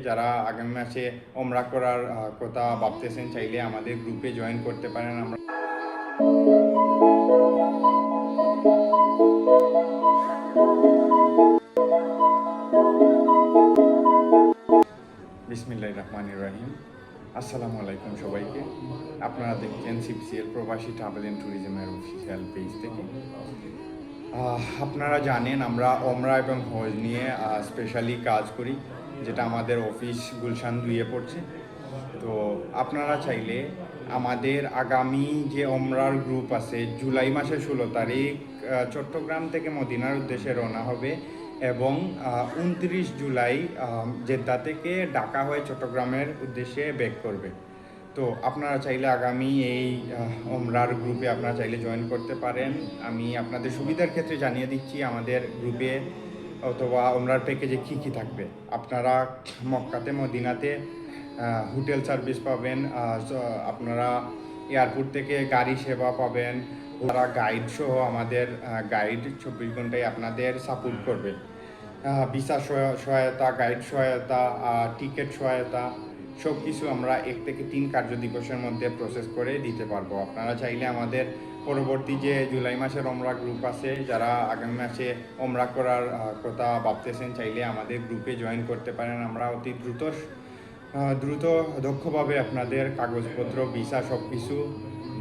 যারা আগামী মাসে ওমরা করার কথা ভাবতেছেন চাইলে আমাদের গ্রুপে জয়েন করতে পারেন। আমরা বিসমিল্লাহির রহমানির রহিম। আসসালামু আলাইকুম সবাইকে। আপনারা দেখছেন সিপিসিএল প্রবাসী ট্রাভেল অ্যান্ড ট্যুরিজমের অফিসিয়াল পেজ থেকে। আপনারা জানেন আমরা ওমরা এবং হজ নিয়ে স্পেশালি কাজ করি, যেটা আমাদের অফিস গুলশান 2-এ পড়ছে। তো আপনারা চাইলে আমাদের আগামী যে ওমরার গ্রুপ আছে জুলাই মাসের 16 তারিখ চট্টগ্রাম থেকে মদিনার উদ্দেশ্যে রওনা হবে এবং 29 জুলাই জেদ্দা থেকে ঢাকা হয়ে চট্টগ্রামের উদ্দেশ্যে ব্যাক করবে। তো আপনারা চাইলে আগামী এই ওমরার গ্রুপে আপনারা চাইলে জয়েন করতে পারেন। আমি আপনাদের সুবিধার ক্ষেত্রে জানিয়ে দিচ্ছি আমাদের গ্রুপে অথবা ওমরার প্যাকেজে কী কী থাকবে। আপনারা মক্কাতে মদিনাতে হোটেল সার্ভিস পাবেন, আপনারা এয়ারপোর্ট থেকে গাড়ি সেবা পাবেন, তারা গাইড সহ আমাদের গাইড 24 ঘন্টায় আপনাদের সাপোর্ট করবে। ভিসা সহায়তা, গাইড সহায়তা, টিকিট সহায়তা সব কিছু আমরা 1 থেকে 3 কার্য দিবসের মধ্যে প্রসেস করে দিতে পারবো। আপনারা চাইলে আমাদের পরবর্তী যে জুলাই মাসের ওমরা গ্রুপ আছে, যারা আগামী মাসে ওমরা করার কথা ভাবতেছেন চাইলে আমাদের গ্রুপে জয়েন করতে পারেন। আমরা অতি দ্রুত দক্ষভাবে আপনাদের কাগজপত্র, ভিসা সব কিছু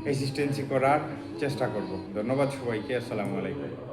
অ্যাসিস্ট্যান্সি করার চেষ্টা করব। ধন্যবাদ সবাইকে। আসসালামু আলাইকুম।